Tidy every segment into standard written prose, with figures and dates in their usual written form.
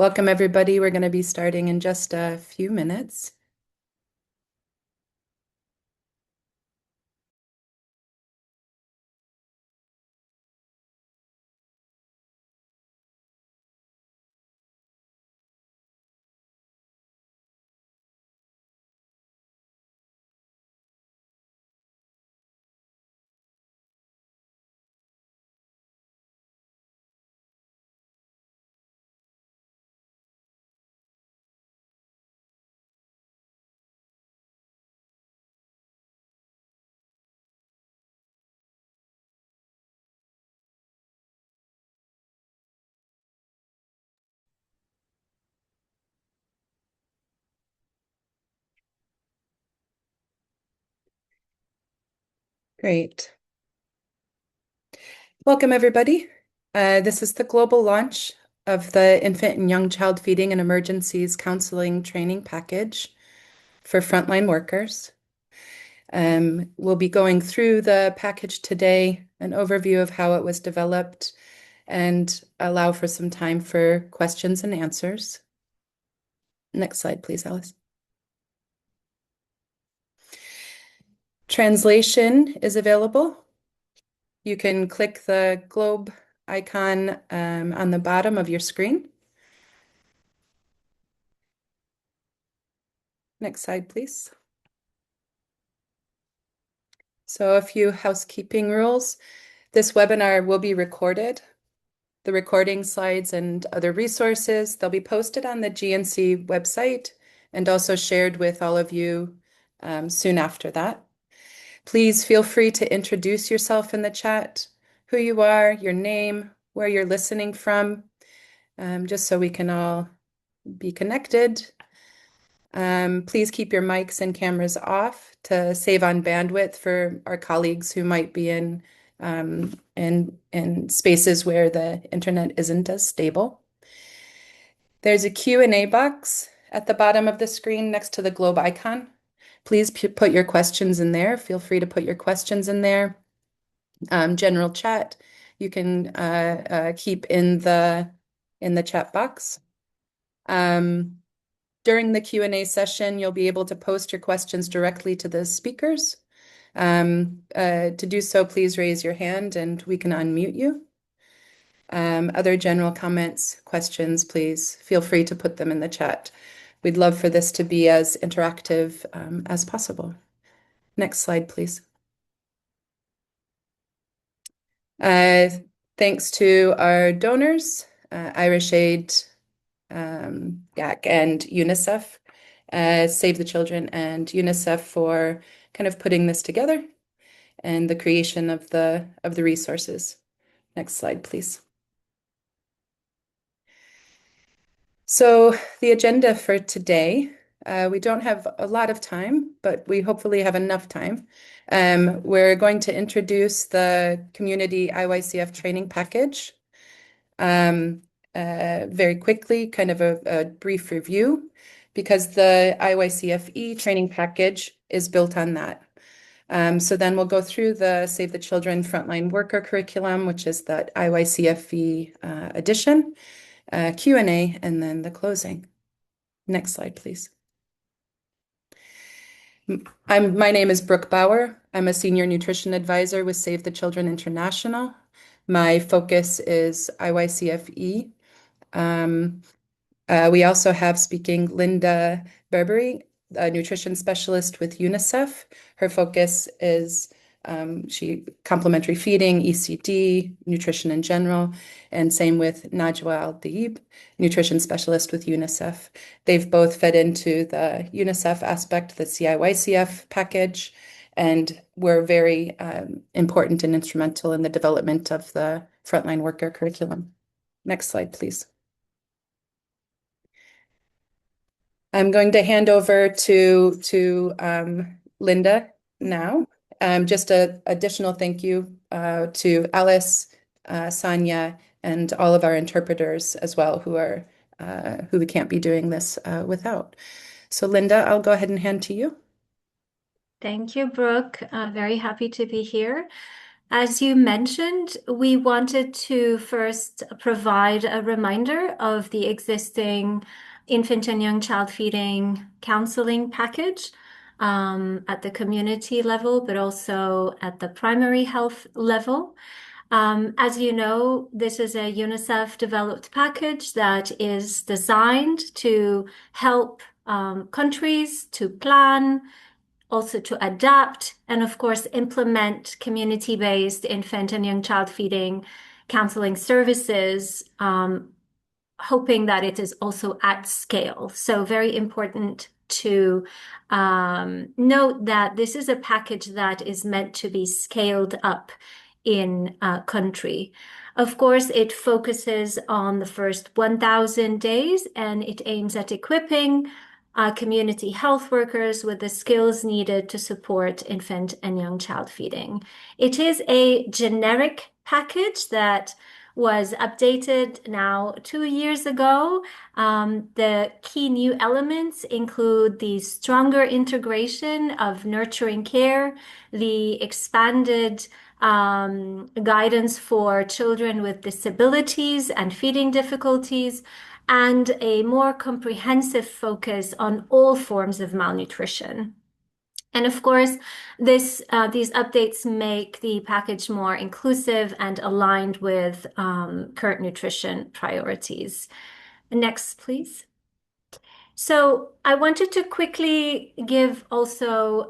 Welcome, everybody. We're going to be starting in just a few minutes. Great. Welcome, everybody. This is the global launch of the Infant and Young Child Feeding and Emergencies Counseling Training Package for Frontline Workers. We'll be going through the package today, an overview of how it was developed, and allow for some time for questions and answers. Next slide, please, Alice. Translation is available. You can click the globe icon on the bottom of your screen. Next slide, please. So a few housekeeping rules. This webinar will be recorded. The recording slides and other resources, they'll be posted on the GNC website and also shared with all of you soon after that. Please feel free to introduce yourself in the chat, who you are, your name, where you're listening from, just so we can all be connected. Please keep your mics and cameras off to save on bandwidth for our colleagues who might be in spaces where the internet isn't as stable. There's a Q&A box at the bottom of the screen next to the globe icon. Please put your questions in there. Feel free to put your questions in there. General chat, you can keep in the chat box. During the Q&A session, you'll be able to post your questions directly to the speakers. To do so, please raise your hand and we can unmute you. Other general comments, questions, please feel free to put them in the chat. We'd love for this to be as interactive as possible. Next slide, please. Thanks to our donors, IRISH-AID, GAC, and UNICEF, Save the Children, and UNICEF for kind of putting this together and the creation of the resources. Next slide, please. So the agenda for today, we don't have a lot of time, but we hopefully have enough time. We're going to introduce the Community IYCF Training Package very quickly, kind of a brief review, because the IYCF-E Training Package is built on that. So then we'll go through the Save the Children Frontline Worker curriculum, which is the IYCF-E edition, Q&A, and then the closing. Next slide, please. My name is 𝗙𝗶𝘀𝗵. I'm a senior nutrition advisor with Save the Children International. My focus is IYCF-E. We also have speaking Linda Berberi, a nutrition specialist with UNICEF. Her focus is complementary feeding, ECD, nutrition in general, and same with 𝗙𝗿𝗶𝘀𝗵, nutrition specialist with UNICEF. They've both fed into the UNICEF aspect, the IYCF package, and were very important and instrumental in the development of the Frontline Worker curriculum. Next slide, please. I'm going to hand over to Linda now. Just an additional thank you to Alice, Sonia, and all of our interpreters as well, who we can't be doing this without. So Linda, I'll go ahead and hand to you. Thank you, Brooke. Very happy to be here. As you mentioned, we wanted to first provide a reminder of the existing infant and young child feeding counseling package at the community level, but also at the primary health level. As you know, this is a UNICEF developed package that is designed to help countries to plan, also to adapt, and of course, implement community-based infant and young child feeding counseling services, hoping that it is also at scale. So very important to note that this is a package that is meant to be scaled up in a country. Of course, it focuses on the first 1,000 days and it aims at equipping community health workers with the skills needed to support infant and young child feeding. It is a generic package that was updated now 2 years ago. The key new elements include the stronger integration of nurturing care, the expanded guidance for children with disabilities and feeding difficulties, and a more comprehensive focus on all forms of malnutrition. And of course, these updates make the package more inclusive and aligned with current nutrition priorities. Next, please. So I wanted to quickly give also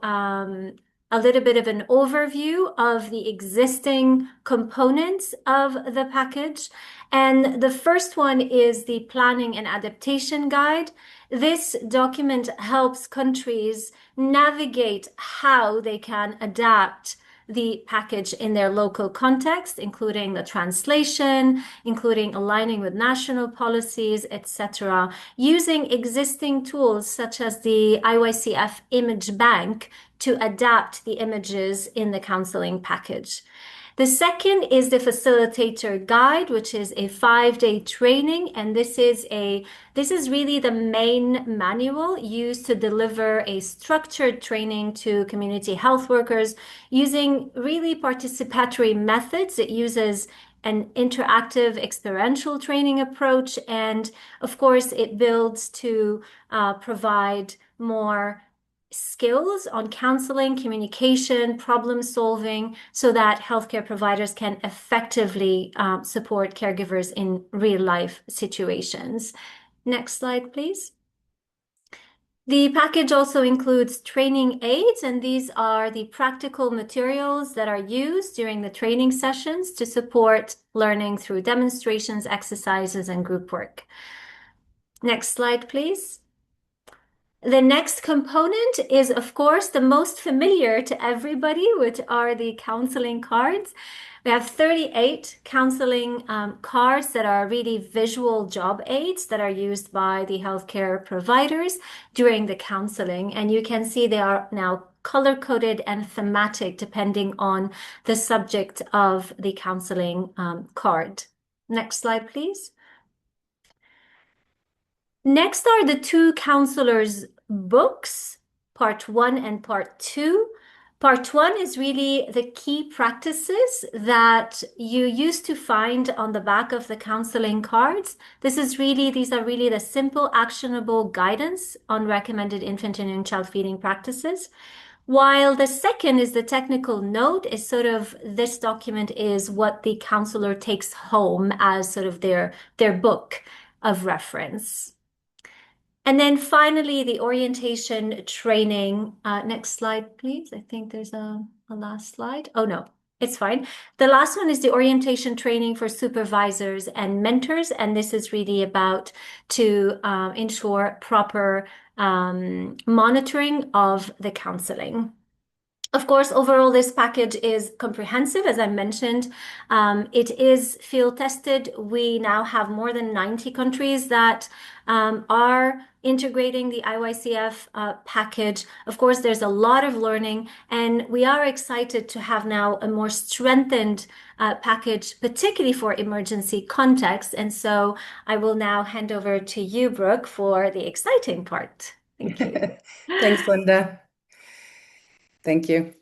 a little bit of an overview of the existing components of the package. And the first one is the Planning and Adaptation Guide. This document helps countries navigate how they can adapt the package in their local context, including the translation, including aligning with national policies, etc., using existing tools such as the IYCF image bank to adapt the images in the counseling package. The second is the facilitator guide, which is a 5-day training, and this is really the main manual used to deliver a structured training to community health workers using really participatory methods. It uses an interactive experiential training approach, and of course, it builds to provide more skills on counseling, communication, problem solving, so that healthcare providers can effectively support caregivers in real life situations. Next slide, please. The package also includes training aids, and these are the practical materials that are used during the training sessions to support learning through demonstrations, exercises, and group work. Next slide, please. The next component is, of course, the most familiar to everybody, which are the counseling cards. We have 38 counseling cards that are really visual job aids that are used by the healthcare providers during the counseling. And you can see they are now color-coded and thematic depending on the subject of the counseling card. Next slide, please. Next are the two counselors' books, part 1 and part 2. Part 1 is really the key practices that you used to find on the back of the counseling cards. These are really the simple, actionable guidance on recommended infant and young child feeding practices. While the second is the technical note, is sort of this document is what the counselor takes home as sort of their book of reference. And then finally, the orientation training. Next slide, please. I think there's a last slide. Oh, no, it's fine. The last one is the orientation training for supervisors and mentors. And this is really about to ensure proper monitoring of the counseling. Of course, overall, this package is comprehensive, as I mentioned. It is field tested. We now have more than 90 countries that are integrating the IYCF package. Of course, there's a lot of learning, and we are excited to have now a more strengthened package, particularly for emergency context. And so I will now hand over to you, Brooke, for the exciting part. Thank you. Thanks, Linda. Thank you.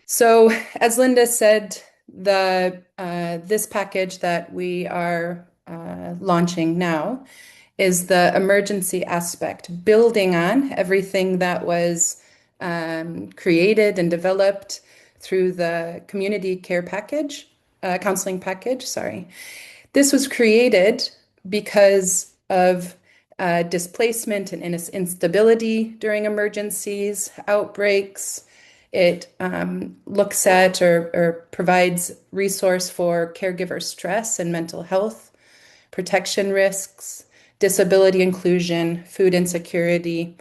So, as Linda said, this package that we are launching now is the emergency aspect, building on everything that was created and developed through the community care package, counseling package, sorry. This was created because of displacement and instability during emergencies, outbreaks. It looks at or provides resource for caregiver stress and mental health, protection risks, disability inclusion, food insecurity.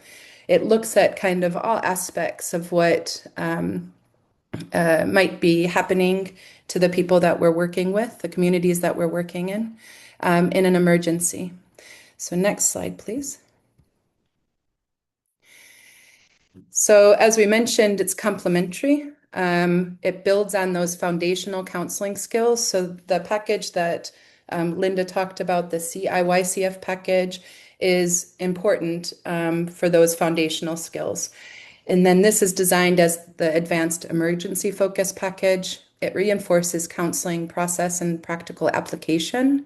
It looks at kind of all aspects of what might be happening to the people that we're working with, the communities that we're working in an emergency. So next slide, please. So as we mentioned, it's complementary. It builds on those foundational counseling skills. So the package that Linda talked about, the IYCF package, is important for those foundational skills. And then this is designed as the advanced emergency focus package. It reinforces counseling process and practical application.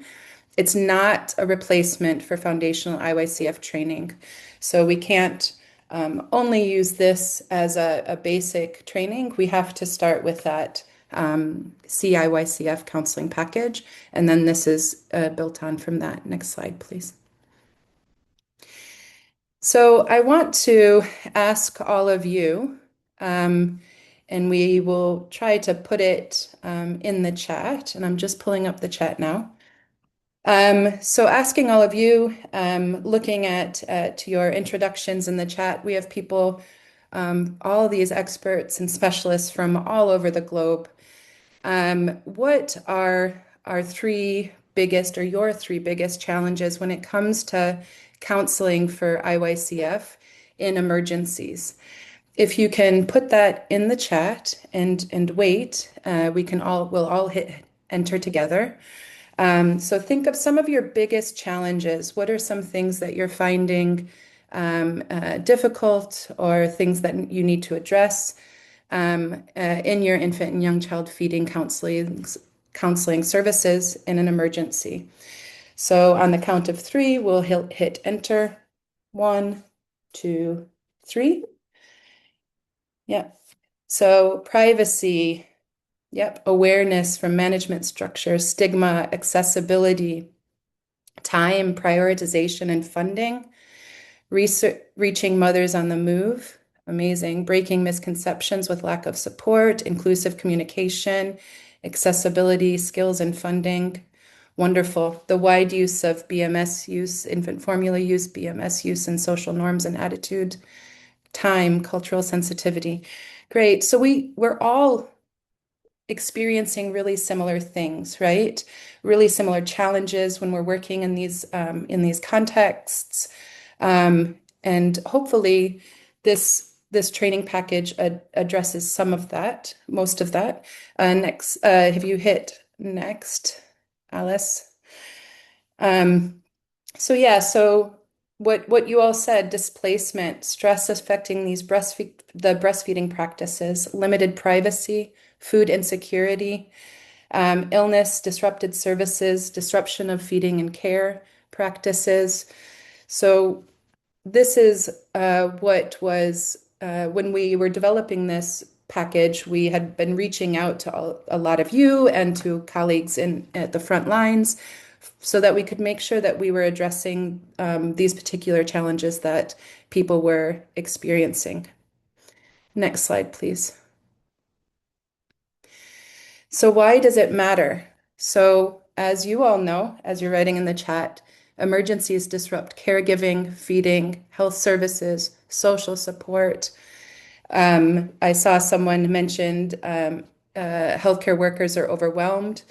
It's not a replacement for foundational IYCF training. So we can't only use this as a basic training. We have to start with that IYCF counseling package, and then this is built on from that. Next slide, please. So I want to ask all of you, and we will try to put it in the chat, and I'm just pulling up the chat now. So asking all of you, looking at your introductions in the chat, we have people, all these experts and specialists from all over the globe. What are our three biggest or your three biggest challenges when it comes to counseling for IYCF in emergencies? If you can put that in the chat and wait, we'll all hit enter together. So think of some of your biggest challenges. What are some things that you're finding difficult or things that you need to address in your infant and young child feeding counseling services in an emergency? So on the count of three, we'll hit enter. 1, 2, 3. Yep. So privacy. Yep. Awareness from management structures, stigma, accessibility, time, prioritization, and funding. Reaching mothers on the move. Amazing. Breaking misconceptions with lack of support, inclusive communication, accessibility, skills, and funding. Wonderful. The wide use of BMS use, infant formula use, BMS use, and social norms and attitude. Time, cultural sensitivity. Great. So we're all experiencing really similar things, right? Really similar challenges when we're working in these contexts. And hopefully this training package addresses some of that, most of that. Next, have you hit next, Alice? So what you all said, displacement, stress affecting the breastfeeding practices, limited privacy, food insecurity, illness, disrupted services, disruption of feeding and care practices. So this is what was when we were developing this package, we had been reaching out to a lot of you and to colleagues at the front lines so that we could make sure that we were addressing these particular challenges that people were experiencing. Next slide, please. So why does it matter? So as you all know, as you're writing in the chat, emergencies disrupt caregiving, feeding, health services, social support. I saw someone mentioned healthcare workers are overwhelmed.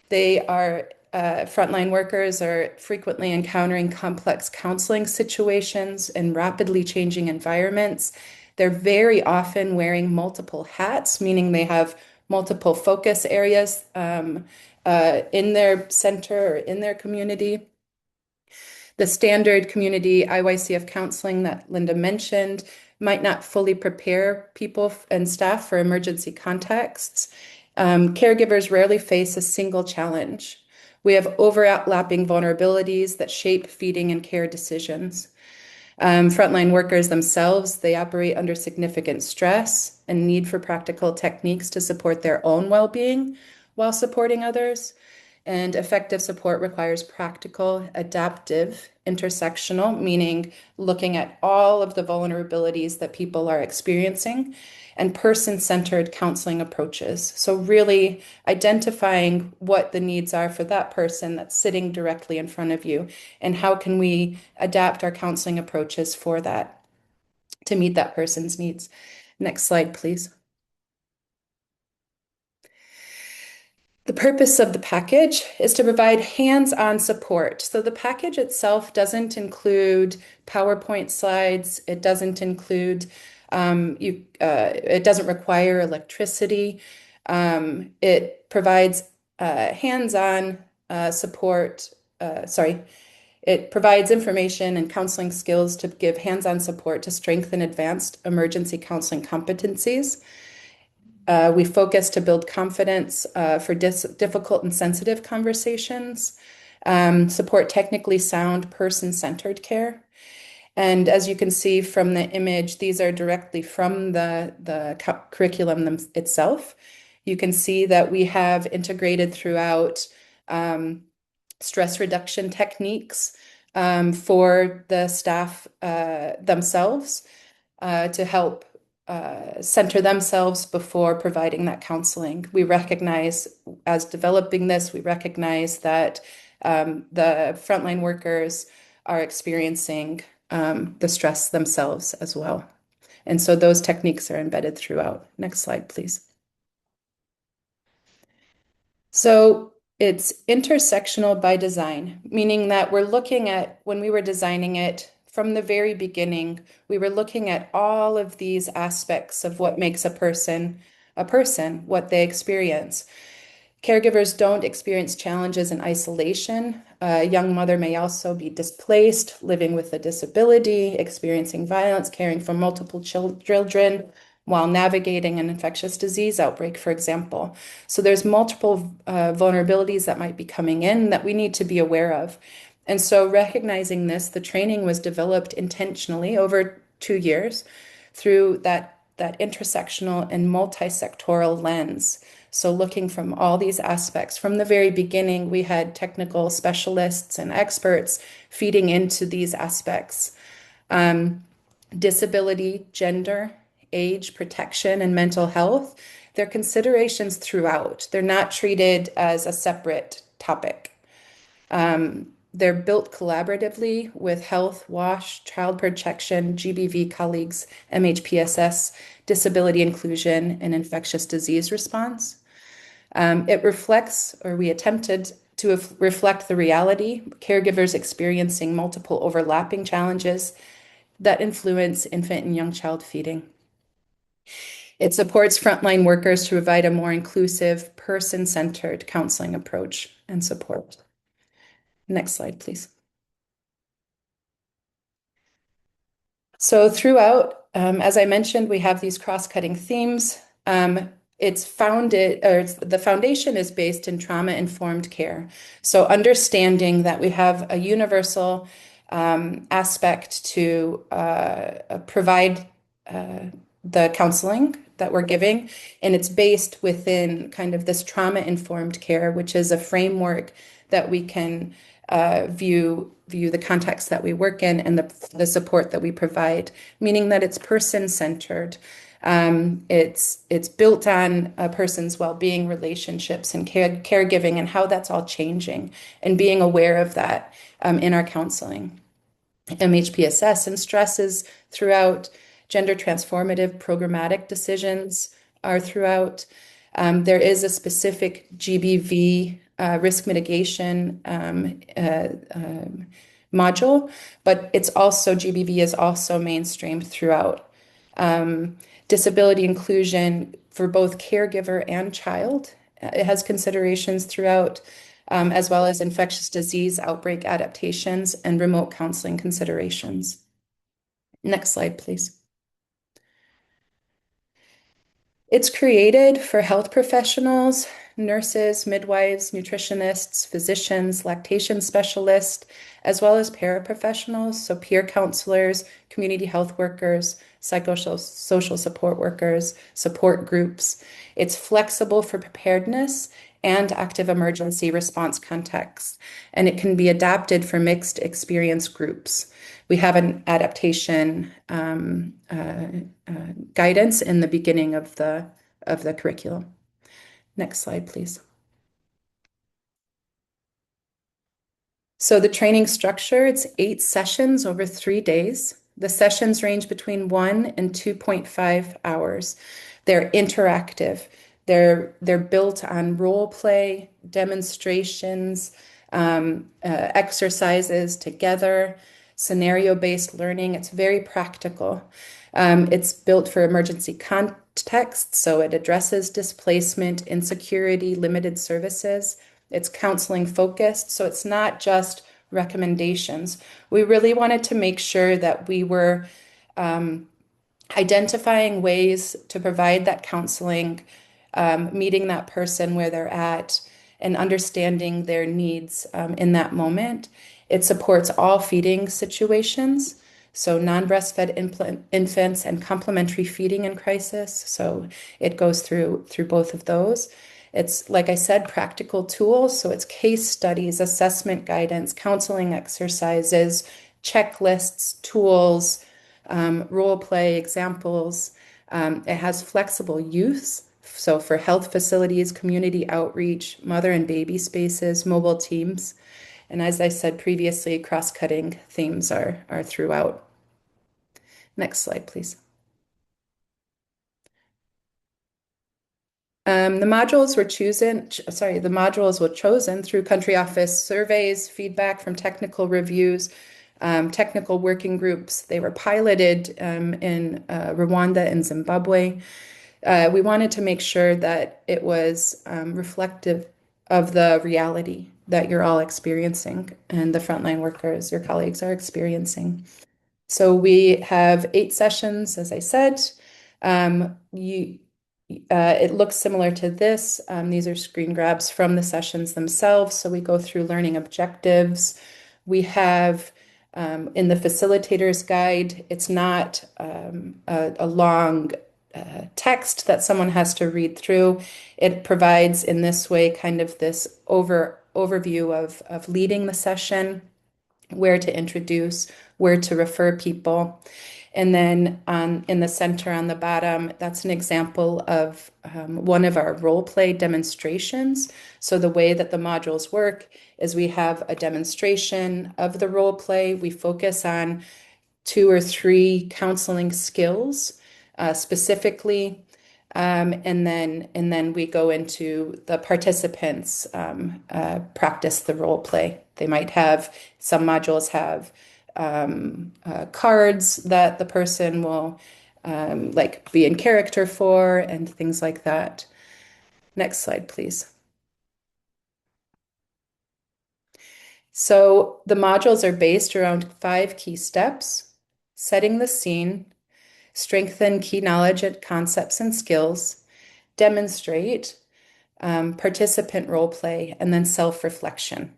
Frontline workers are frequently encountering complex counseling situations in rapidly changing environments. They're very often wearing multiple hats, meaning they have multiple focus areas in their center or in their community. The standard community IYCF counseling that Linda mentioned might not fully prepare people and staff for emergency contexts. Caregivers rarely face a single challenge. We have overlapping vulnerabilities that shape feeding and care decisions. Frontline workers themselves, they operate under significant stress and need for practical techniques to support their own well-being while supporting others. And effective support requires practical, adaptive, intersectional, meaning looking at all of the vulnerabilities that people are experiencing, and person-centered counseling approaches. So really identifying what the needs are for that person that's sitting directly in front of you, and how can we adapt our counseling approaches for that to meet that person's needs. Next slide, please. The purpose of the package is to provide hands-on support. So the package itself doesn't include PowerPoint slides. It doesn't include, it doesn't require electricity. It provides hands-on support. It provides information and counseling skills to give hands-on support to strengthen advanced emergency counseling competencies. We focus to build confidence for difficult and sensitive conversations, support technically sound person-centered care. And as you can see from the image, these are directly from the curriculum itself. You can see that we have integrated throughout stress reduction techniques for the staff themselves to help center themselves before providing that counseling. We recognize, as developing this, we recognize that the frontline workers are experiencing the stress themselves as well. And so those techniques are embedded throughout. Next slide, please. So it's intersectional by design, meaning that we're looking at, when we were designing it, from the very beginning, we were looking at all of these aspects of what makes a person, what they experience. Caregivers don't experience challenges in isolation. A young mother may also be displaced, living with a disability, experiencing violence, caring for multiple children, while navigating an infectious disease outbreak, for example. So there's multiple vulnerabilities that might be coming in that we need to be aware of. And so recognizing this, the training was developed intentionally over 2 years through that intersectional and multi-sectoral lens. So looking from all these aspects. From the very beginning, we had technical specialists and experts feeding into these aspects. Disability, gender, age, protection, and mental health, they're considerations throughout. They're not treated as a separate topic. They're built collaboratively with health, WASH, child protection, GBV colleagues, MHPSS, disability inclusion, and infectious disease response. It reflects, or we attempted to reflect the reality, caregivers experiencing multiple overlapping challenges that influence infant and young child feeding. It supports frontline workers to provide a more inclusive, person-centered counseling approach and support. Next slide, please. So throughout, as I mentioned, we have these cross-cutting themes. It's founded, or the foundation is based in trauma-informed care. So understanding that we have a universal aspect to provide the counseling that we're giving, and it's based within kind of this trauma-informed care, which is a framework that we can view the context that we work in and the support that we provide, meaning that it's person-centered. It's built on a person's well-being, relationships, and caregiving, and how that's all changing, and being aware of that in our counseling. MHPSS and stresses throughout. Gender transformative programmatic decisions are throughout. There is a specific GBV risk mitigation module, but it's also, GBV is also mainstreamed throughout. Disability inclusion for both caregiver and child. It has considerations throughout, as well as infectious disease outbreak adaptations and remote counseling considerations. Next slide, please. It's created for health professionals, nurses, midwives, nutritionists, physicians, lactation specialists, as well as paraprofessionals, so peer counselors, community health workers, psychosocial support workers, support groups. It's flexible for preparedness and active emergency response contexts, and it can be adapted for mixed experience groups. We have an adaptation guidance in the beginning of the curriculum. Next slide, please. So the training structure, it's 8 sessions over 3 days. The sessions range between 1 and 2.5 hours. They're interactive. They're built on role play, demonstrations, exercises together, scenario-based learning. It's very practical. It's built for emergency context, so it addresses displacement, insecurity, limited services. It's counseling focused, so it's not just recommendations. We really wanted to make sure that we were identifying ways to provide that counseling, meeting that person where they're at, and understanding their needs in that moment. It supports all feeding situations, so non-breastfed infants and complementary feeding in crisis. So it goes through both of those. It's, like I said, practical tools. So it's case studies, assessment guidance, counseling exercises, checklists, tools, role play examples. It has flexible use. So for health facilities, community outreach, mother and baby spaces, mobile teams. And as I said previously, cross-cutting themes are throughout. Next slide, please. The modules were chosen through country office surveys, feedback from technical reviews, technical working groups. They were piloted in Rwanda and Zimbabwe. We wanted to make sure that it was reflective of the reality that you're all experiencing and the frontline workers, your colleagues are experiencing. So we have 8 sessions, as I said. It looks similar to this. These are screen grabs from the sessions themselves. So we go through learning objectives. We have in the facilitator's guide, it's not a long text that someone has to read through. It provides in this way kind of this overview of leading the session, where to introduce, where to refer people. And then in the center on the bottom, that's an example of one of our role play demonstrations. So the way that the modules work is we have a demonstration of the role play. We focus on 2 or 3 counseling skills specifically. And then we go into the participants practice the role play. They might have, some modules have cards that the person will like be in character for and things like that. Next slide, please. So the modules are based around 5 key steps: setting the scene, strengthen key knowledge and concepts and skills, demonstrate, participant role play, and then self-reflection.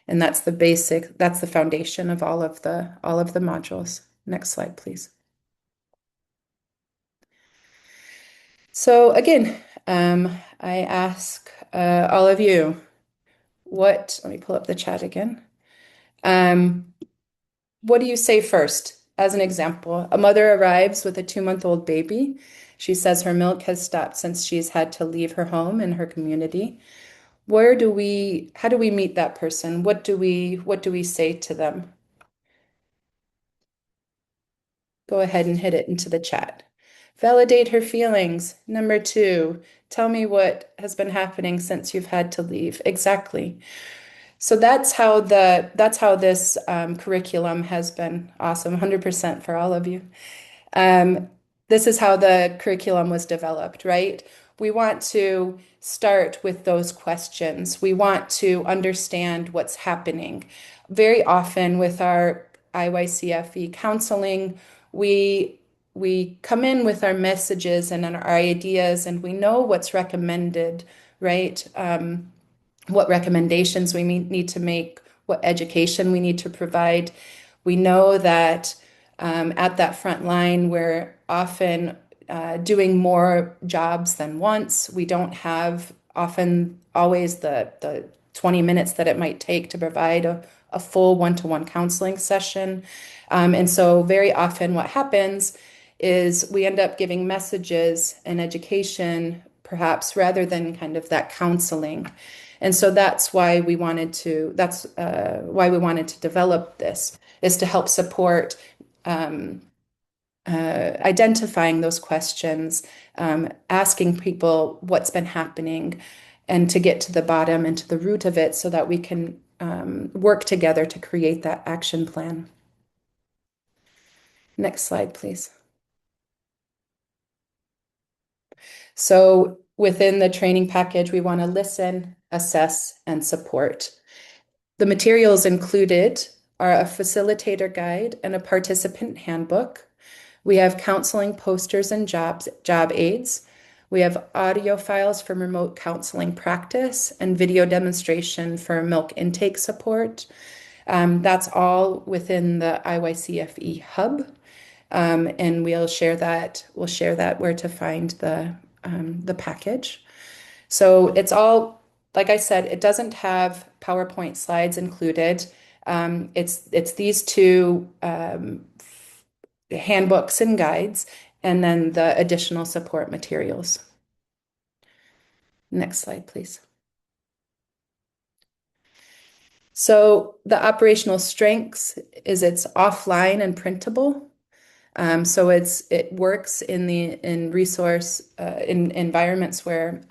And that's the foundation of all of the modules. Next slide, please. So again, I ask all of you, let me pull up the chat again. What do you say first? As an example, a mother arrives with a 2-month-old baby. She says her milk has stopped since she's had to leave her home and her community. How do we meet that person? What do we say to them? Go ahead and hit it into the chat. Validate her feelings. Number 2, tell me what has been happening since you've had to leave. Exactly. So that's how this curriculum has been awesome, 100% for all of you. This is how the curriculum was developed, right? We want to start with those questions. We want to understand what's happening. Very often with our IYCF-E counseling, we we come in with our messages and our ideas, and we know what's recommended, right? What recommendations we need to make, what education we need to provide. We know that at that front line, we're often doing more jobs than once. We don't have often always the 20 minutes that it might take to provide a full one-to-one counseling session. And so very often what happens is we end up giving messages and education, perhaps rather than kind of that counseling. And so that's why we wanted to develop this, is to help support identifying those questions, asking people what's been happening, and to get to the bottom and to the root of it so that we can work together to create that action plan. Next slide, please. So within the training package, we want to listen, assess, and support. The materials included are a facilitator guide and a participant handbook. We have counseling posters and job aids. We have audio files for remote counseling practice and video demonstration for milk intake support. That's all within the IYCF-E hub. And we'll share that where to find the package. So it's all, like I said, it doesn't have PowerPoint slides included. It's these two handbooks and guides, and then the additional support materials. Next slide, please. So the operational strengths is it's offline and printable. So it works in environments where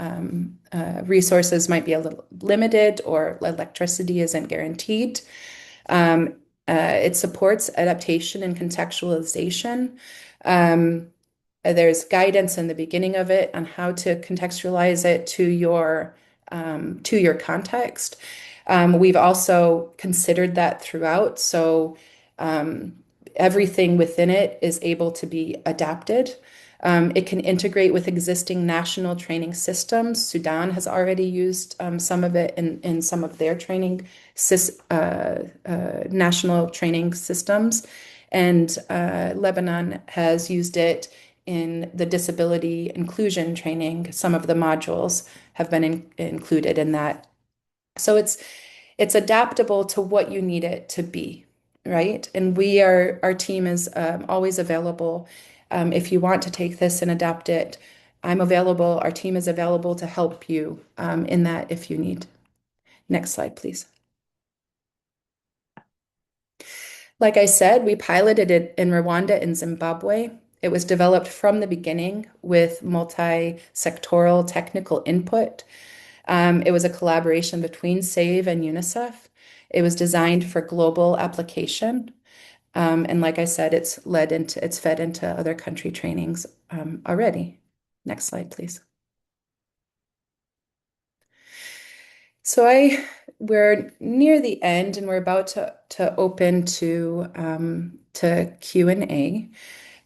resources might be a little limited or electricity isn't guaranteed. It supports adaptation and contextualization. There's guidance in the beginning of it on how to contextualize it to your context. We've also considered that throughout. So everything within it is able to be adapted. It can integrate with existing national training systems. Sudan has already used some of it in some of their national training systems. And Lebanon has used it in the disability inclusion training. Some of the modules have been included in that. So it's adaptable to what you need it to be, right? And our team is always available. If you want to take this and adapt it, I'm available. Our team is available to help you in that if you need. Next slide, please. Like I said, we piloted it in Rwanda and Zimbabwe. It was developed from the beginning with multi-sectoral technical input. It was a collaboration between SAVE and UNICEF. It was designed for global application. And like I said, it's fed into other country trainings already. Next slide, please. So we're near the end, and we're about to open to Q&A.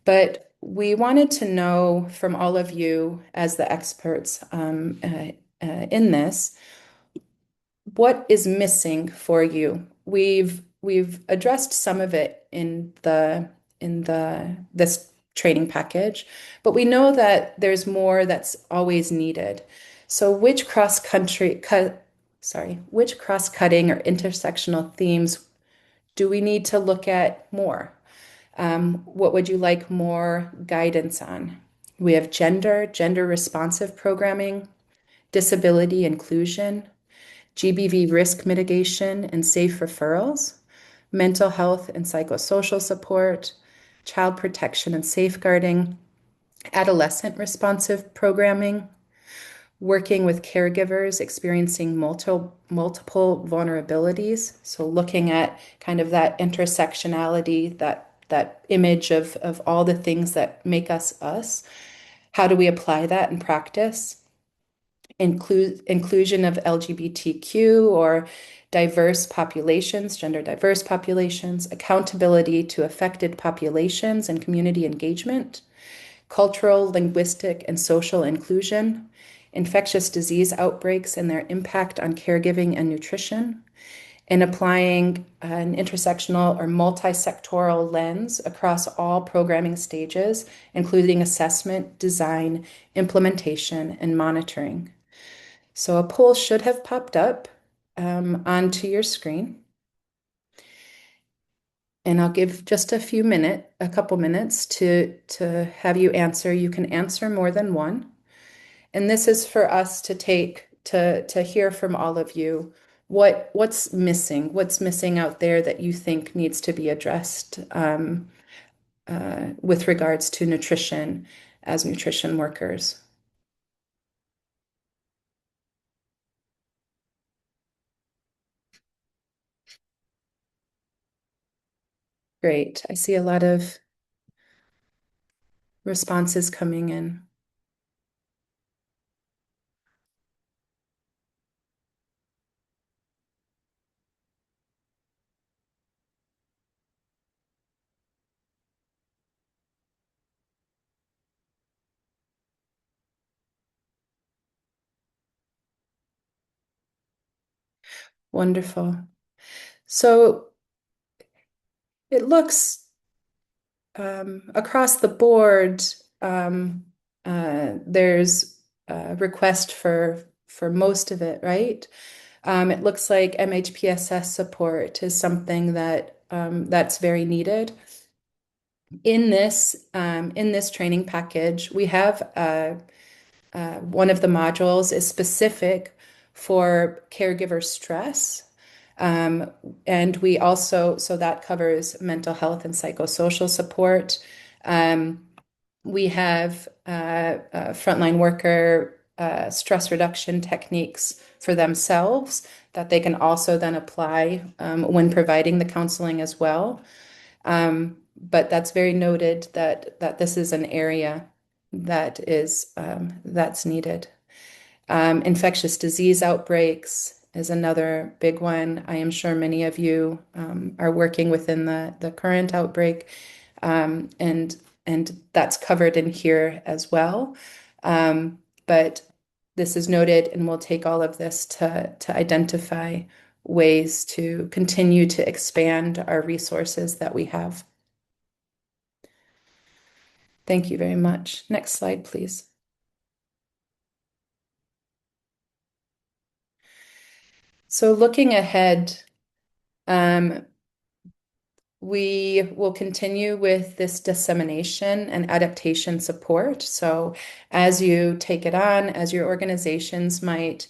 But we wanted to know from all of you as the experts in this, what is missing for you? We've addressed some of it in this training package, but we know that there's more that's always needed. So which cross-cutting or intersectional themes do we need to look at more? What would you like more guidance on? We have gender responsive programming, disability inclusion, GBV risk mitigation and safe referrals, mental health and psychosocial support, child protection and safeguarding, adolescent responsive programming, working with caregivers experiencing multiple vulnerabilities. So looking at kind of that intersectionality, that image of all the things that make us us. How do we apply that in practice? inclusion of LGBTQ or diverse populations, gender diverse populations, accountability to affected populations and community engagement, cultural, linguistic, and social inclusion, infectious disease outbreaks and their impact on caregiving and nutrition, and applying an intersectional or multi-sectoral lens across all programming stages, including assessment, design, implementation, and monitoring. So a poll should have popped up onto your screen. And I'll give just a couple minutes to have you answer. You can answer more than one. And this is for us to hear from all of you what's missing out there that you think needs to be addressed with regards to nutrition as nutrition workers. Great. I see a lot of responses coming in. Wonderful. So it looks across the board, there's a request for most of it, right? It looks like MHPSS support is something that that's very needed. In this training package, we have one of the modules is specific for caregiver stress. And we also, so that covers mental health and psychosocial support. We have frontline worker stress reduction techniques for themselves that they can also then apply when providing the counseling as well. But that's very noted that this is an area that is that's needed. Infectious disease outbreaks is another big one. I am sure many of you are working within the current outbreak, and that's covered in here as well. But this is noted, and we'll take all of this to identify ways to continue to expand our resources that we have. Thank you very much. Next slide, please. So looking ahead, we will continue with this dissemination and adaptation support. So as you take it on, as your organizations might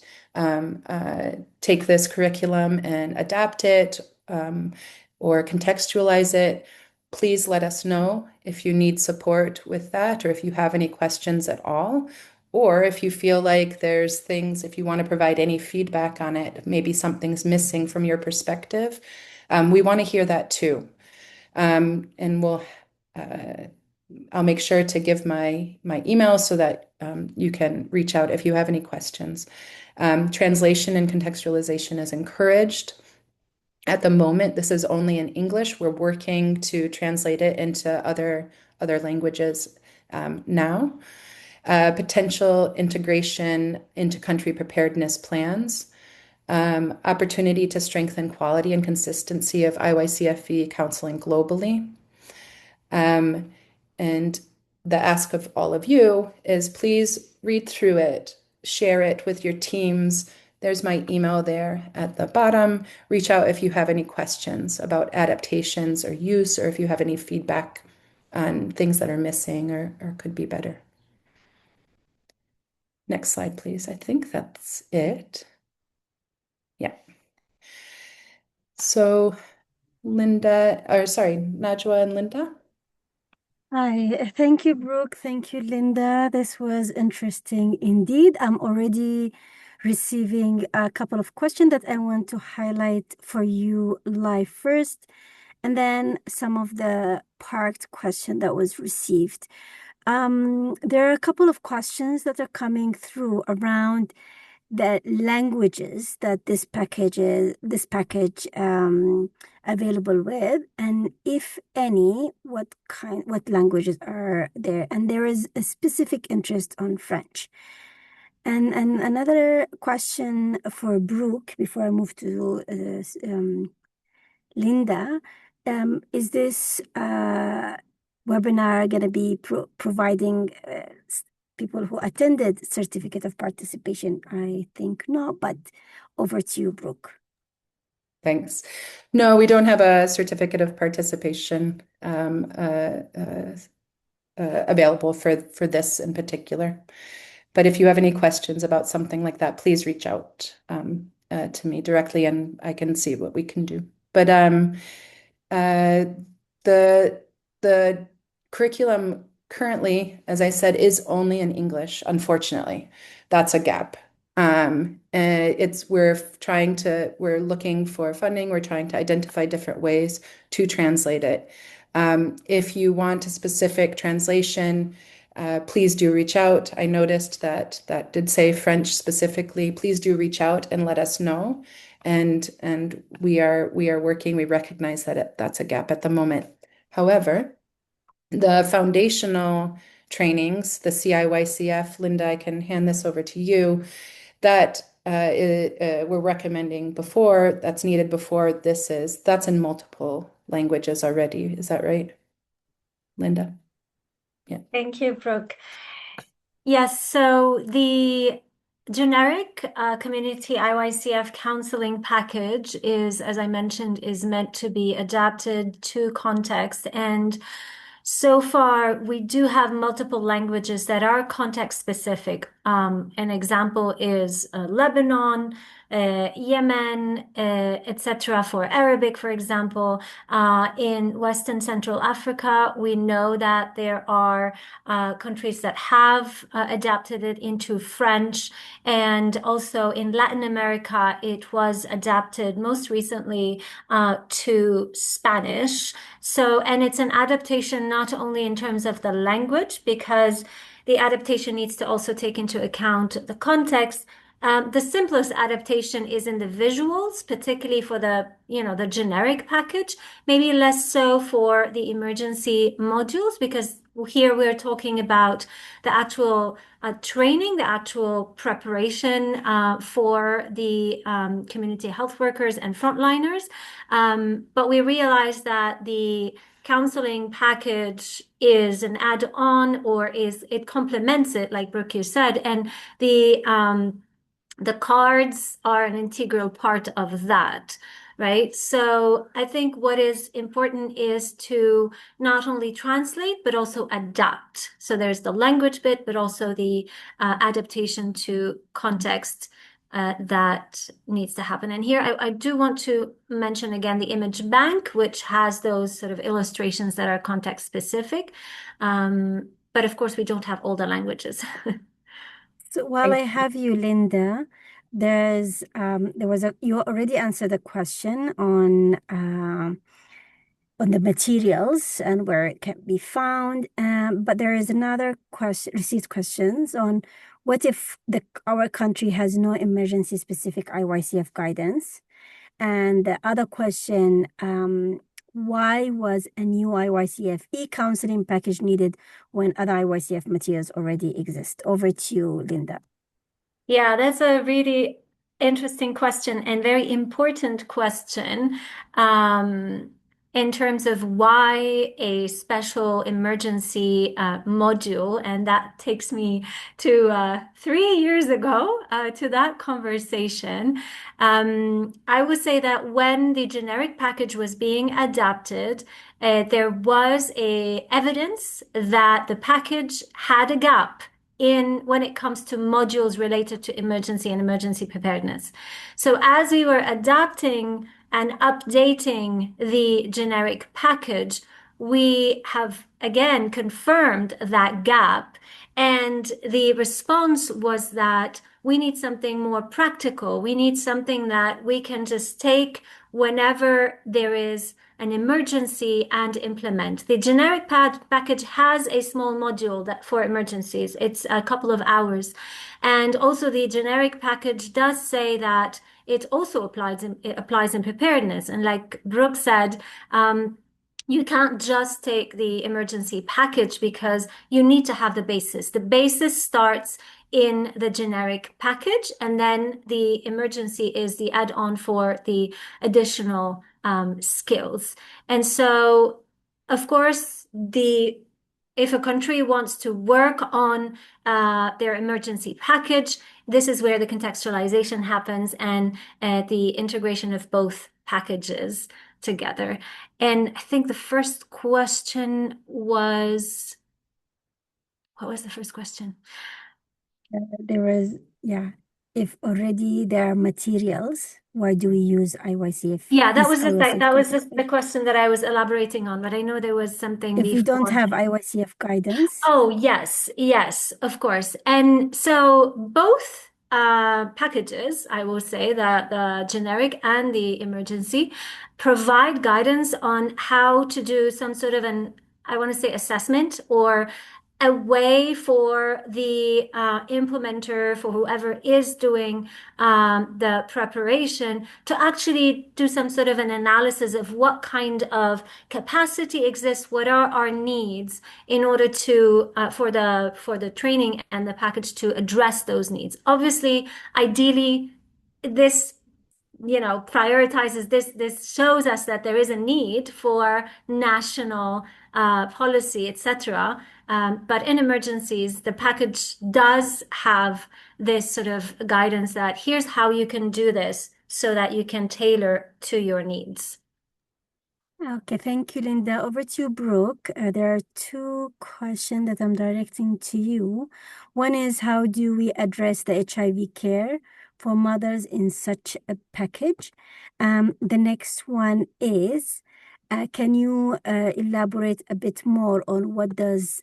take this curriculum and adapt it or contextualize it, please let us know if you need support with that or if you have any questions at all. Or if you feel like there's things, if you want to provide any feedback on it, maybe something's missing from your perspective, we want to hear that too. And I'll make sure to give my email so that you can reach out if you have any questions. Translation and contextualization is encouraged. At the moment, this is only in English. We're working to translate it into other languages now. Potential integration into country preparedness plans. Opportunity to strengthen quality and consistency of IYCF-E counseling globally. And the ask of all of you is please read through it, share it with your teams. There's my email there at the bottom. Reach out if you have any questions about adaptations or use, or if you have any feedback on things that are missing or could be better. Next slide, please. I think that's it. Yeah. So Najwa and Linda. Hi, thank you, Brooke. Thank you, Linda. This was interesting indeed. I'm already receiving a couple of questions that I want to highlight for you live first, and then some of the parked question that was received. There are a couple of questions that are coming through around the languages that this package available with, and if any, what languages are there? And there is a specific interest on French. And another question for Brooke before I move to Linda, is this webinar going to be providing people who attended certificate of participation? I think not, but over to you, Brooke. Thanks. No, we don't have a certificate of participation available for this in particular. But if you have any questions about something like that, please reach out to me directly, and I can see what we can do. But the curriculum currently, as I said, is only in English. Unfortunately, that's a gap. We're looking for funding. We're trying to identify different ways to translate it. If you want a specific translation, please do reach out. I noticed that did say French specifically. Please do reach out and let us know. And we are working. We recognize that that's a gap at the moment. However, the foundational trainings, the CIYCF, Linda, I can hand this over to you, that we're recommending before, that's needed before that's in multiple languages already. Is that right, Linda? Yeah. Thank you, Brooke. Yes, so the generic Community IYCF counseling package is, as I mentioned, is meant to be adapted to context. And so far, we do have multiple languages that are context specific. An example is Lebanon, Yemen, etc. For Arabic, for example. In Western Central Africa, we know that there are countries that have adapted it into French, and also in Latin America, it was adapted most recently to Spanish. So, and it's an adaptation not only in terms of the language, because the adaptation needs to also take into account the context. The simplest adaptation is in the visuals, particularly for the generic package, maybe less so for the emergency modules, because here we're talking about the actual training, the actual preparation for the community health workers and frontliners. But we realize that the counseling package is an add-on, or it complements it, like Brooke, you said, and the cards are an integral part of that, right? So I think what is important is to not only translate, but also adapt. So there's the language bit, but also the adaptation to context that needs to happen. And here I do want to mention again the image bank, which has those sort of illustrations that are context specific. But of course, we don't have all the languages. So while I have you, Linda, you already answered a question on the materials and where it can be found. But there is another question, received questions on what if our country has no emergency specific IYCF guidance? And the other question, why was a new IYCF-E counseling package needed when other IYCF materials already exist? Over to you, Linda. Yeah, that's a really interesting question and very important question in terms of why a special emergency module. And that takes me to 3 years ago to that conversation. I would say that when the generic package was being adapted, there was evidence that the package had a gap when it comes to modules related to emergency and emergency preparedness. So as we were adapting and updating the generic package, we have again confirmed that gap. And the response was that we need something more practical. We need something that we can just take whenever there is an emergency and implement. The generic package has a small module that for emergencies. It's a couple of hours. And also the generic package does say that it also applies in preparedness. And like Brooke said, you can't just take the emergency package because you need to have the basis. The basis starts in the generic package, and then the emergency is the add-on for the additional skills. And so, of course, if a country wants to work on their emergency package, this is where the contextualization happens and the integration of both packages together. And I think the first question was, what was the first question? There was, yeah, if already there are materials, why do we use IYCF? Yeah, that Is was IYCF the question that I was elaborating on, but I know there was something if we don't before. have IYCF guidance? Oh, yes, of course. And so both packages, I will say that the generic and the emergency provide guidance on how to do some sort of I want to say assessment or a way for the implementer, for whoever is doing the preparation, to actually do some sort of an analysis of what kind of capacity exists, what are our needs in order to for the training and the package to address those needs. Obviously, ideally, this prioritizes this shows us that there is a need for national policy, etc. But in emergencies, the package does have this sort of guidance that here's how you can do this so that you can tailor to your needs. Okay, thank you, Linda. Over to you, Brooke. There are two questions that I'm directing to you. One is, how do we address the HIV care for mothers in such a package? The next one is, can you elaborate a bit more on what does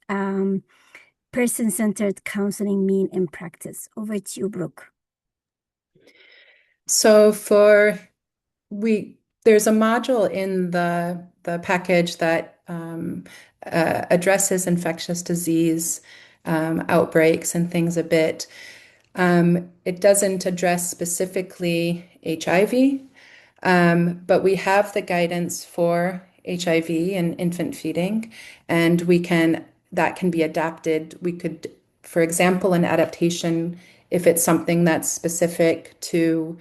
person-centered counseling mean in practice? Over to you, Brooke. So there's a module in the package that addresses infectious disease outbreaks and things a bit. It doesn't address specifically HIV, but we have the guidance for HIV and infant feeding, and that can be adapted. We could, for example, an adaptation, if it's something that's specific to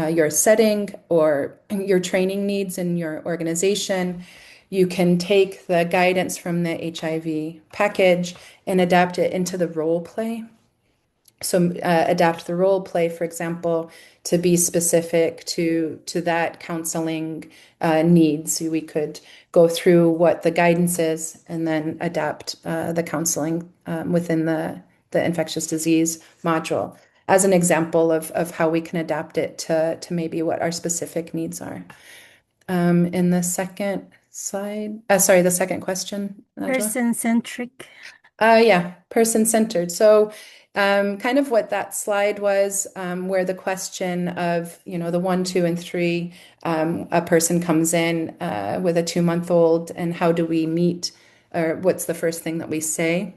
your setting or your training needs in your organization, you can take the guidance from the HIV package and adapt it into the role play. So adapt the role play, for example, to be specific to that counseling needs. We could go through what the guidance is and then adapt the counseling within the infectious disease module as an example of how we can adapt it to maybe what our specific needs are. In the second slide, sorry, the second question, Najwa? Person-centric. Yeah, person-centered. So kind of what that slide was, where the question of, the 1, 2, and 3, a person comes in with a 2-month-old, and how do we meet, or what's the first thing that we say?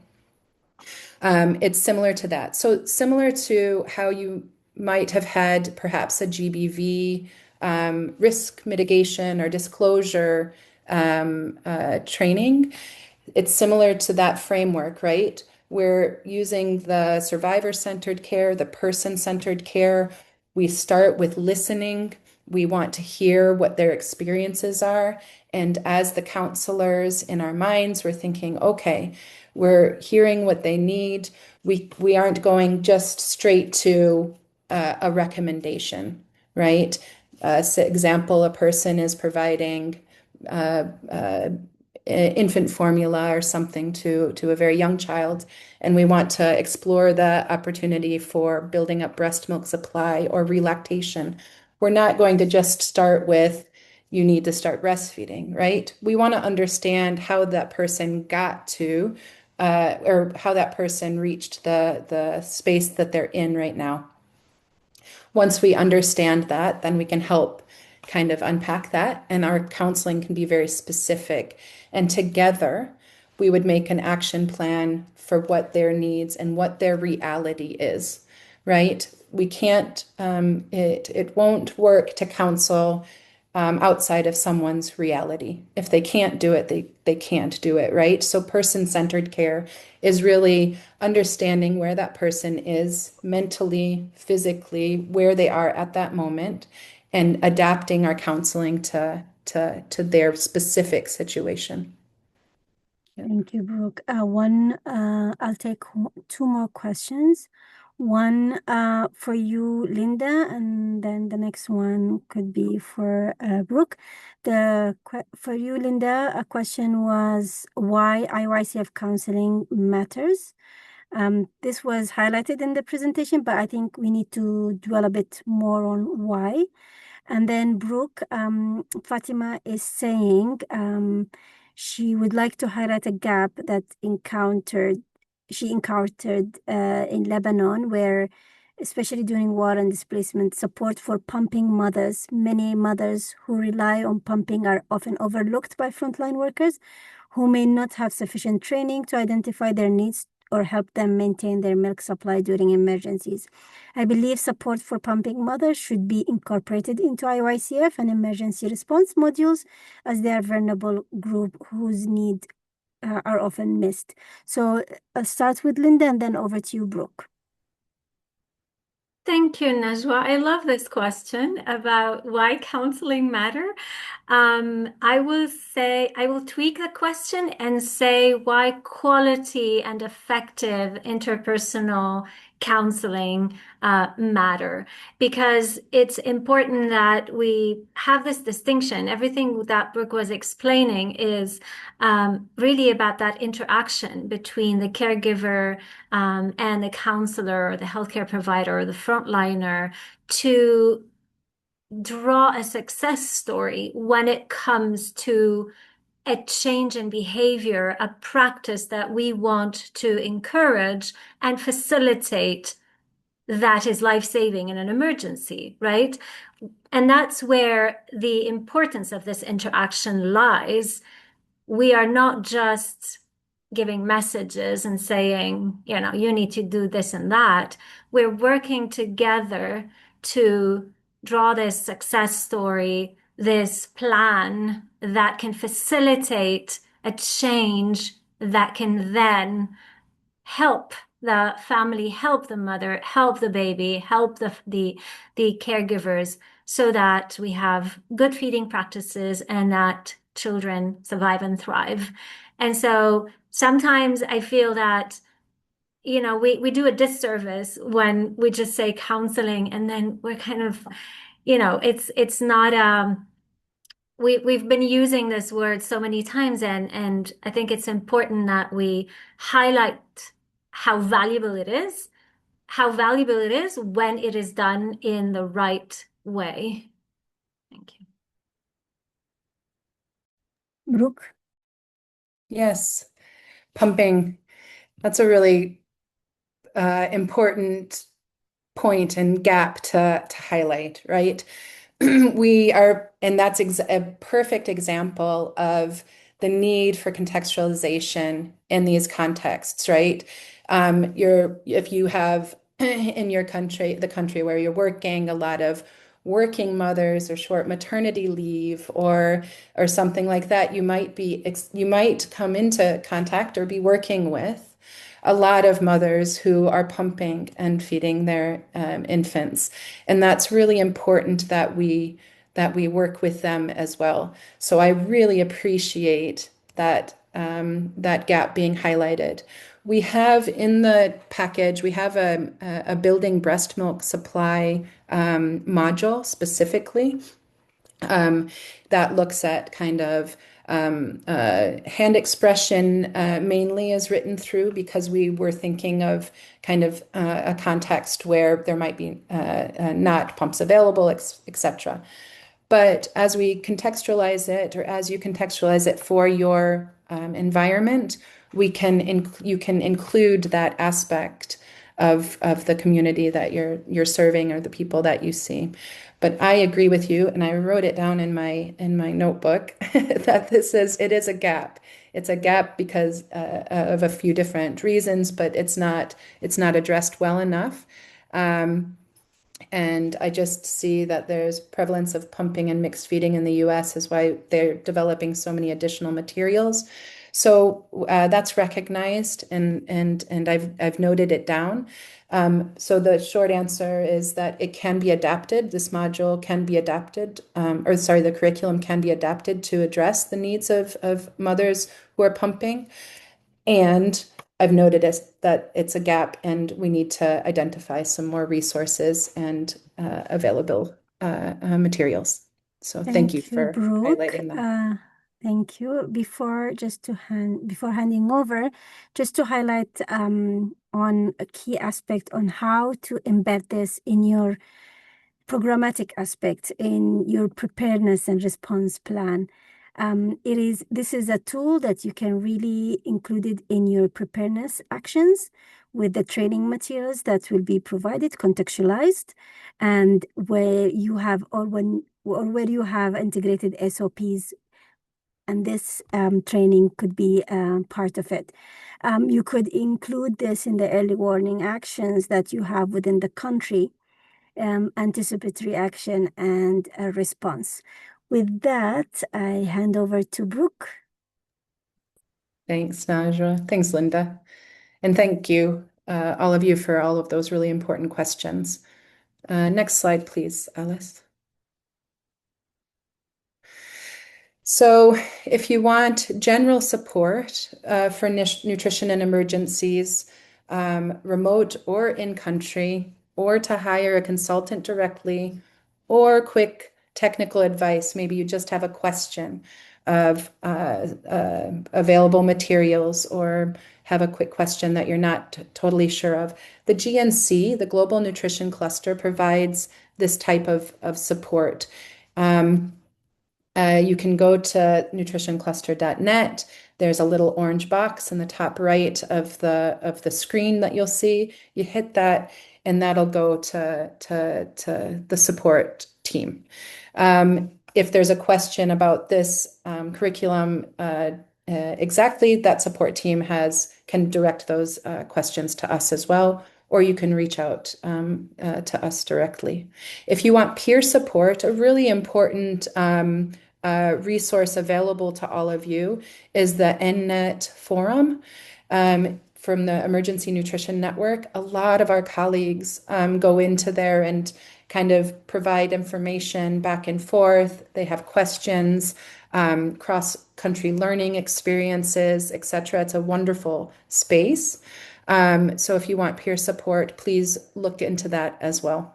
It's similar to that. So similar to how you might have had perhaps a GBV risk mitigation or disclosure training. It's similar to that framework, right? We're using the survivor-centered care, the person-centered care. We start with listening. We want to hear what their experiences are. And as the counselors in our minds, we're thinking, okay, we're hearing what they need. We aren't going just straight to a recommendation, right? Example, a person is providing infant formula or something to a very young child, and we want to explore the opportunity for building up breast milk supply or relactation. We're not going to just start with, you need to start breastfeeding, right? We want to understand how that person got to, or how that person reached the space that they're in right now. Once we understand that, then we can help kind of unpack that, and our counseling can be very specific. And together, we would make an action plan for what their needs and what their reality is, right? We can't, it won't work to counsel outside of someone's reality. If they can't do it, they can't do it, right? So person-centered care is really understanding where that person is mentally, physically, where they are at that moment, and adapting our counseling to their specific situation. Yeah. Thank you, Brooke. I'll take two more questions. One for you, Linda, and then the next one could be for Brooke. For you, Linda, a question was why IYCF counseling matters. This was highlighted in the presentation, but I think we need to dwell a bit more on why. And then Brooke, Fatima is saying she would like to highlight a gap that she encountered in Lebanon, where, especially during war and displacement, support for pumping mothers. Many mothers who rely on pumping are often overlooked by frontline workers who may not have sufficient training to identify their needs or help them maintain their milk supply during emergencies. I believe support for pumping mothers should be incorporated into IYCF and emergency response modules, as they are a vulnerable group whose needs are often missed. So I'll start with Linda and then over to you, Brooke. Thank you, Najwa. I love this question about why counseling matter. I will tweak the question and say why quality and effective interpersonal counseling matter, because it's important that we have this distinction. Everything that Brooke was explaining is really about that interaction between the caregiver and the counselor or the healthcare provider or the frontliner to draw a success story when it comes to a change in behavior, a practice that we want to encourage and facilitate that is life-saving in an emergency, right? And that's where the importance of this interaction lies. We are not just giving messages and saying, you need to do this and that. We're working together to draw this success story, this plan that can facilitate a change that can then help the family, help the mother, help the baby, help the caregivers, so that we have good feeding practices and that children survive and thrive. And so sometimes I feel that we do a disservice when we just say counseling, and then we're kind of, it's not we've been using this word so many times, and I think it's important that we highlight how valuable it is when it is done in the right way. Thank you. Brooke? Yes, pumping. That's a really important point and gap to highlight, right? And that's a perfect example of the need for contextualization in these contexts, right? If you have in your country, the country where you're working, a lot of working mothers or short maternity leave or something like that, you might come into contact or be working with a lot of mothers who are pumping and feeding their infants, and that's really important that we work with them as well. So I really appreciate that that gap being highlighted. We have in the package, we have a building breast milk supply module specifically that looks at kind of hand expression mainly is written through, because we were thinking of kind of a context where there might be not pumps available, etc. But as we contextualize it, or as you contextualize it for your environment, you can include that aspect of the community that you're serving or the people that you see. But I agree with you, and I wrote it down in my notebook that it is a gap. It's a gap because of a few different reasons, but it's not addressed well enough. And I just see that there's prevalence of pumping and mixed feeding in the US is why they're developing so many additional materials. So that's recognized, and I've noted it down. So the short answer is that it can be adapted. This module can be adapted, the curriculum can be adapted to address the needs of mothers who are pumping. And I've noted that it's a gap, and we need to identify some more resources and available materials. So thank you for Brooke. highlighting that. Thank you. Before handing over, just to highlight on a key aspect on how to embed this in your programmatic aspect, in your preparedness and response plan. This is a tool that you can really include it in your preparedness actions with the training materials that will be provided, contextualized, and where you have where you have integrated SOPs, and this training could be part of it. You could include this in the early warning actions that you have within the country, anticipatory action and a response. With that, I hand over to Brooke. Thanks, Najwa. Thanks, Linda. And thank you, all of you, for all of those really important questions. Next slide, please, Alice. So if you want general support for nutrition and emergencies, remote or in-country, or to hire a consultant directly, or quick technical advice, maybe you just have a question of available materials, or have a quick question that you're not totally sure of. The GNC, the Global Nutrition Cluster, provides this type of support. You can go to nutritioncluster.net. There's a little orange box in the top right of the screen that you'll see. You hit that, and that'll go to the support team. If there's a question about this curriculum exactly, that support team can direct those questions to us as well, or you can reach out to us directly. If you want peer support, a really important resource available to all of you is the NNET forum from the Emergency Nutrition Network. A lot of our colleagues go into there and kind of provide information back and forth. They have questions, cross-country learning experiences, etc. It's a wonderful space. So if you want peer support, please look into that as well.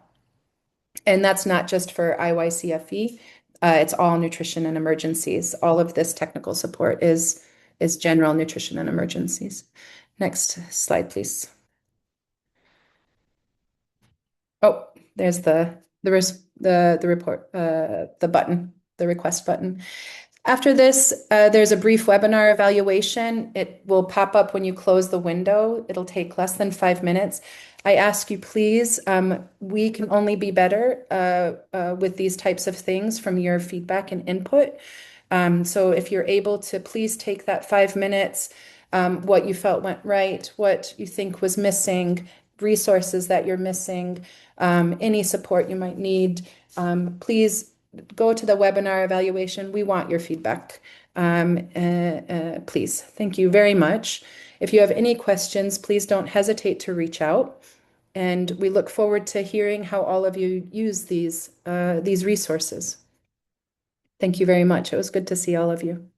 And that's not just for IYCF-E. It's all nutrition and emergencies. All of this technical support is general nutrition and emergencies. Next slide, please. Oh, there's the report, the button, the request button. After this, there's a brief webinar evaluation. It will pop up when you close the window. It'll take less than 5 minutes. I ask you, please, we can only be better with these types of things from your feedback and input. So if you're able to please take that 5 minutes, what you felt went right, what you think was missing, resources that you're missing, any support you might need, please go to the webinar evaluation. We want your feedback, please. Thank you very much. If you have any questions, please don't hesitate to reach out. And we look forward to hearing how all of you use these resources. Thank you very much. It was good to see all of you.